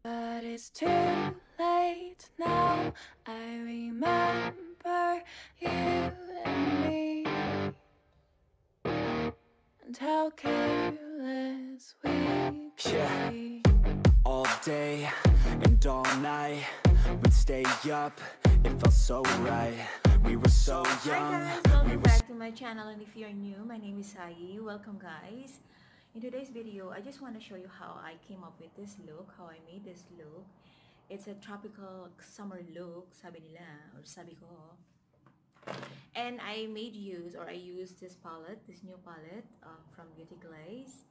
But it's too late now. I remember you and me, and how careless we could be. All day and all night, we'd stay up, it felt so right. We were so young. Hi guys, welcome back to my channel, and if you're new, my name is Ayie. Welcome guys. In today's video, I just want to show you how I came up with this look, how I made this look. It's a tropical summer look, sabi nila, or sabi ko. And I used this palette, this new palette from Beauty Glaze.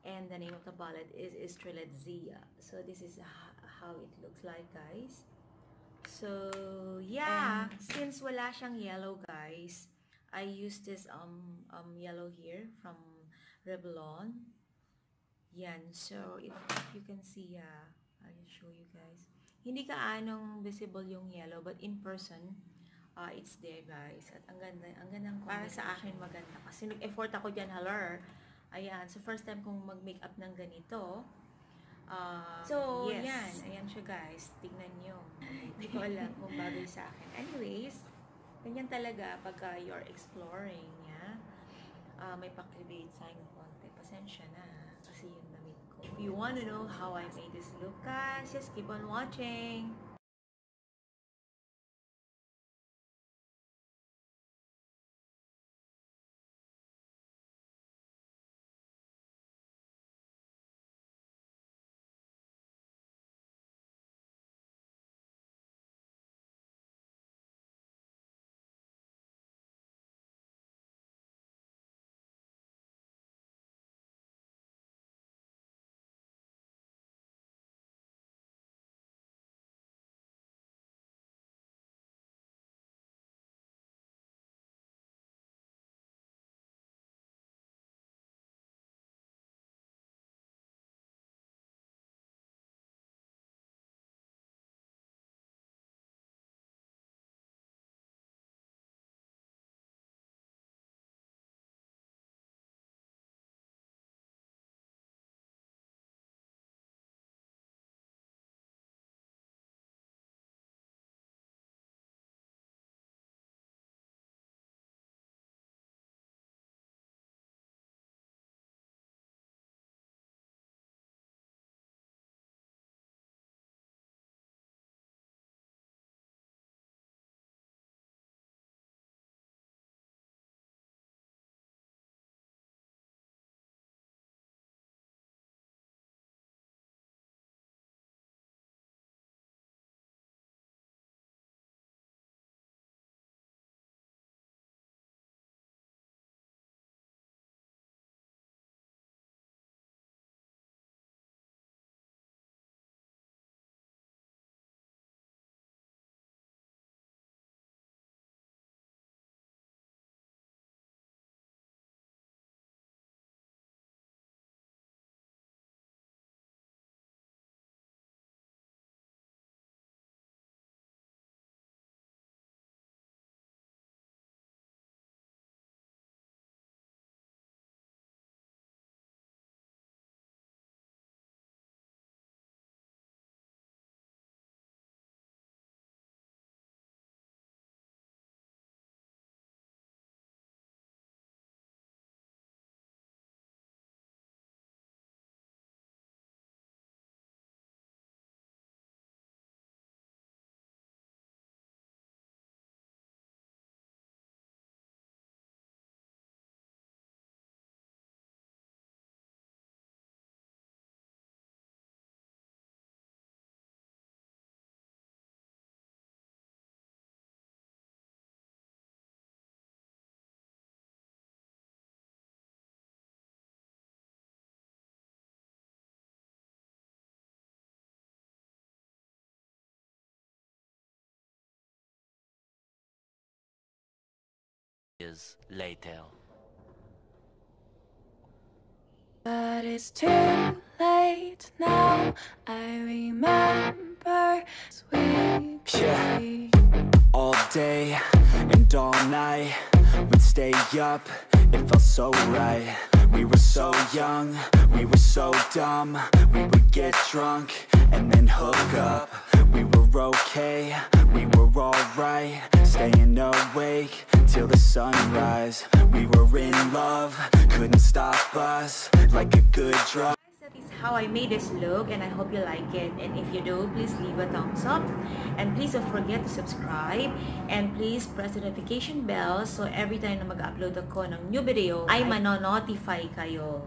And the name of the palette is Strelitzia. So this is how it looks like, guys. So yeah, since wala siyang yellow, guys, I used this yellow here from Revlon. Yan. So if you can see, I'll show you guys. Hindi ka anong visible yung yellow, but in person, it's there, guys. At ang gandang para sa akin maganda. Kasi nag-effort ako dyan, halar. Ayan. So first time kong mag-makeup ng ganito. So, yes. Yan. Ayan siya, guys. Tignan nyo. Hindi ko alam kung bagay sa akin. Anyways, ganyan talaga pagka you're exploring, yeah? May pakibate sa akin konti. Pasensya na, kasi yung damit ko. If you wanna know how I made this look, guys, just keep on watching. Years later. But it's too late now. I remember sweet. Yeah. All day and all night, we'd stay up, it felt so right. We were so young, we were so dumb. We would get drunk and then hook up. We were okay, we were alright, staying awake till the sunrise. We were in love, couldn't stop us, like a good drug. That is how I made this look, and I hope you like it. And if you do, please leave a thumbs up, and please don't forget to subscribe, and please press the notification bell so every time na mag-upload ako ng new video ay mano-notify kayo.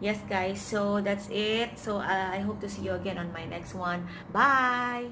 Yes guys, so that's it. So I hope to see you again on my next one. Bye.